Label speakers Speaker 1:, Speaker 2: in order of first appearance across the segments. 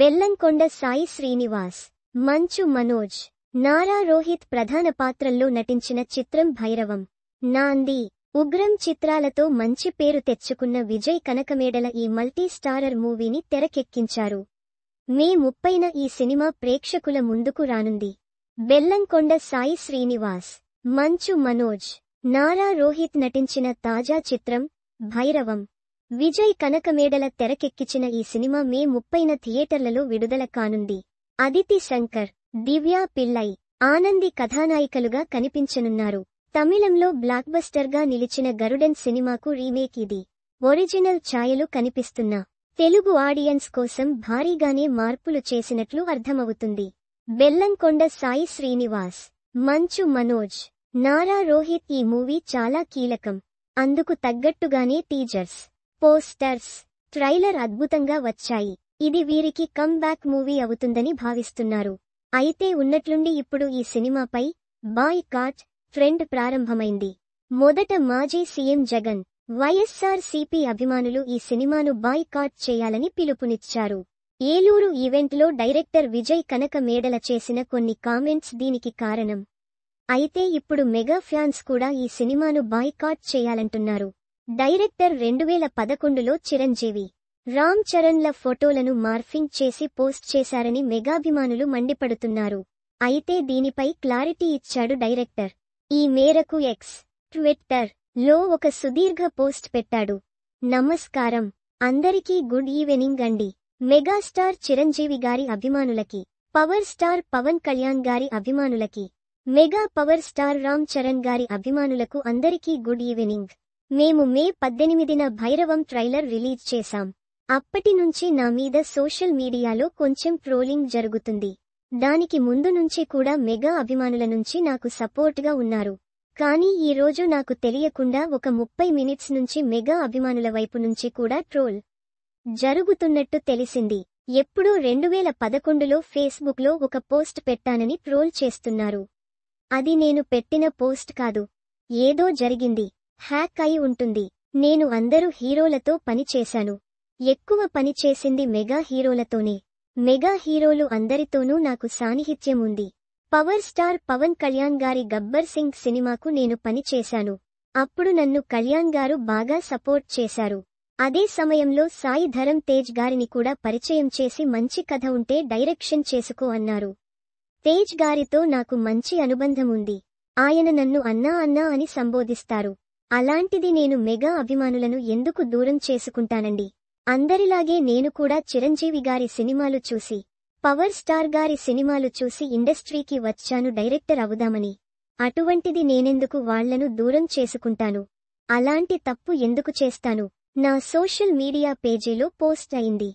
Speaker 1: బెల్లంకొండ సాయి శ్రీనివాస్, మంచు మనోజ్, నారా రోహిత్ ప్రధాన పాత్రల్లో నటించిన చిత్రం భైరవం. నాంది, ఉగ్రం చిత్రాలతో మంచి పేరు తెచ్చుకున్న విజయ్ కనకమేడల ఈ మల్టీ స్టారర్ మూవీని తెరకెక్కించారు. మే 30న ఈ సినిమా ప్రేక్షకుల ముందుకు రానుంది. బెల్లంకొండ సాయి శ్రీనివాస్, మంచు మనోజ్, నారా రోహిత్ నటించిన తాజా చిత్రం భైరవం. విజయ్ కనకమేడల తెరకెక్కించిన ఈ సినిమా మే 30న థియేటర్లలో విడుదల కానుంది. అదితి శంకర్, దివ్యా పిల్లై, ఆనంది కథానాయికలుగా కనిపించనున్నారు. తమిళంలో బ్లాక్బస్టర్గా నిలిచిన గరుడన్ సినిమాకు రీమేక్ ఇది. ఒరిజినల్ ఛాయలు కనిపిస్తున్న తెలుగు ఆడియన్స్ కోసం భారీగానే మార్పులు చేసినట్లు అర్థమవుతుంది. బెల్లంకొండ సాయి శ్రీనివాస్, మంచు మనోజ్, నారా రోహిత్ ఈ మూవీ చాలా కీలకం. అందుకు తగ్గట్టుగానే టీజర్స్, పోస్టర్స్, ట్రైలర్ అద్భుతంగా వచ్చాయి. ఇది వీరికి కమ్ బ్యాక్ మూవీ అవుతుందని భావిస్తున్నారు. అయితే ఉన్నట్లుండి ఇప్పుడు ఈ సినిమాపై బాయ్ కాట్ ట్రెండ్ ప్రారంభమైంది. మొదట మాజీ సీఎం జగన్, వైఎస్ఆర్-సీపీ అభిమానులు ఈ సినిమాను బాయ్ కాట్ చేయాలని పిలుపునిచ్చారు. ఏలూరు ఈవెంట్లో డైరెక్టర్ విజయ్ కనకమేడల చేసిన కొన్ని కామెంట్స్ దీనికి కారణం. అయితే ఇప్పుడు మెగా ఫ్యాన్స్ కూడా ఈ సినిమాను బాయ్ కాట్ చేయాలంటున్నారు. డైరెక్టర్ 2011లో చిరంజీవి, రామ్ చరణ్ల ఫోటోలను మార్ఫింగ్ చేసి పోస్ట్ చేశారని మెగాభిమానులు మండిపడుతున్నారు. అయితే దీనిపై క్లారిటీ ఇచ్చాడు డైరెక్టర్. ఈ మేరకు ఎక్స్, ట్విట్టర్ లో ఒక సుదీర్ఘ పోస్ట్ పెట్టాడు. నమస్కారం, అందరికీ గుడ్ ఈవెనింగ్ అండి. మెగాస్టార్ చిరంజీవి గారి అభిమానులకి, పవర్ స్టార్ పవన్ కళ్యాణ్ గారి అభిమానులకి, mega power star Ram Charan గారి అభిమానులకు అందరికీ గుడ్ ఈవెనింగ్. మేము మే 18న భైరవం ట్రైలర్ రిలీజ్ చేశాం. అప్పటి నుంచి నా మీద సోషల్ మీడియాలో కొంచెం ట్రోలింగ్ జరుగుతుంది. దానికి ముందు నుంచి కూడా మెగా అభిమానుల నుంచి నాకు సపోర్ట్గా ఉన్నారు. కానీ ఈ రోజు నాకు తెలియకుండా ఒక 30 మినిట్స్ నుంచి మెగా అభిమానుల వైపు నుంచి కూడా ట్రోల్ జరుగుతున్నట్టు తెలిసింది. ఎప్పుడో 2011లో ఫేస్బుక్లో ఒక పోస్ట్ పెట్టానని ట్రోల్ చేస్తున్నారు. అది నేను పెట్టిన పోస్ట్ కాదు. ఏదో జరిగింది, హ్యాక్ అయి ఉంటుంది. నేను అందరూ హీరోలతో పని చేశాను. ఎక్కువ పని చేసింది మెగా హీరోలతోనే. మెగా హీరోలు అందరితోనూ నాకు సాన్నిహిత్యం ఉంది. పవర్ స్టార్ పవన్ కళ్యాణ్ గారి గబ్బర్ సింగ్ సినిమాకు నేను పని చేశాను. అప్పుడు నన్ను కళ్యాణ్ గారు బాగా సపోర్ట్ చేశారు. అదే సమయంలో సాయి ధరమ్ తేజ్ గారిని కూడా పరిచయం చేసి మంచి కథ ఉంటే డైరెక్షన్ చేసుకో అన్నారు. తేజ్ గారితో నాకు మంచి అనుబంధం ఉంది. ఆయన నన్ను అన్నా అన్నా అని సంబోధిస్తారు. అలాంటిది నేను మెగా అభిమానులను ఎందుకు దూరం చేసుకుంటానండి. అందరిలాగే నేను కూడా చిరంజీవి గారి సినిమాలు చూసి, పవర్ స్టార్ గారి సినిమాలు చూసి ఇండస్ట్రీకి వచ్చాను డైరెక్టర్ అవుదామని. అటువంటిది నేనెందుకు వాళ్లను దూరం చేసుకుంటాను. అలాంటి తప్పు ఎందుకు చేస్తాను. నా సోషల్ మీడియా పేజీలో పోస్ట్ అయింది.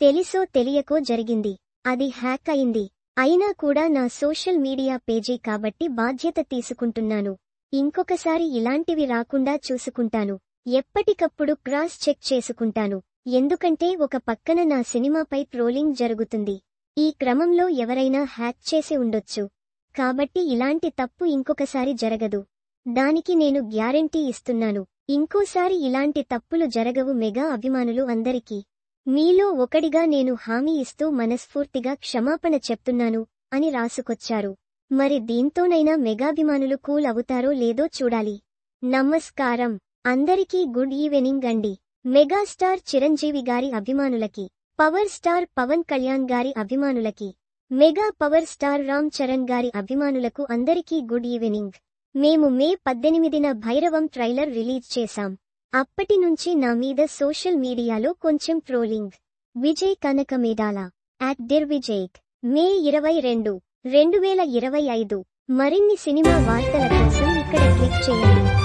Speaker 1: తెలిసో తెలియకో జరిగింది. అది హ్యాక్ అయింది. అయినా కూడా నా సోషల్ మీడియా పేజీ కాబట్టి బాధ్యత తీసుకుంటున్నాను. ఇంకొకసారి ఇలాంటివి రాకుండా చూసుకుంటాను. ఎప్పటికప్పుడు క్రాస్ చెక్ చేసుకుంటాను. ఎందుకంటే ఒక పక్కన నా సినిమాపై ట్రోలింగ్ జరుగుతుంది. ఈ క్రమంలో ఎవరైనా హ్యాక్ చేసి ఉండొచ్చు. కాబట్టి ఇలాంటి తప్పు ఇంకొకసారి జరగదు. దానికి నేను గ్యారెంటీ ఇస్తున్నాను. ఇంకోసారి ఇలాంటి తప్పులు జరగవు. మెగా అభిమానులు అందరికీ మీలో ఒకడిగా నేను హామీ ఇస్తూ మనస్ఫూర్తిగా క్షమాపణ చెప్తున్నాను అని రాసుకొచ్చారు. మరి దీంతోనైనా మెగాభిమానులు కూల్ అవుతారో లేదో చూడాలి. నమస్కారం, అందరికీ గుడ్ ఈవెనింగ్ అండి. మెగాస్టార్ చిరంజీవి గారి అభిమానులకి, పవర్ స్టార్ పవన్ కళ్యాణ్ గారి అభిమానులకి, mega power star Ram Charan గారి అభిమానులకు అందరికీ గుడ్ ఈవెనింగ్. మేము మే 18న భైరవం ట్రైలర్ రిలీజ్ చేశాం. అప్పటి నుంచి నా మీద సోషల్ మీడియాలో కొంచెం ట్రోలింగ్. విజయ్ కనకమేడల @dirvijay. మే 22, 2025. మరిన్ని సినిమా వార్తల కోసం ఇక్కడ క్లిక్ చేయండి.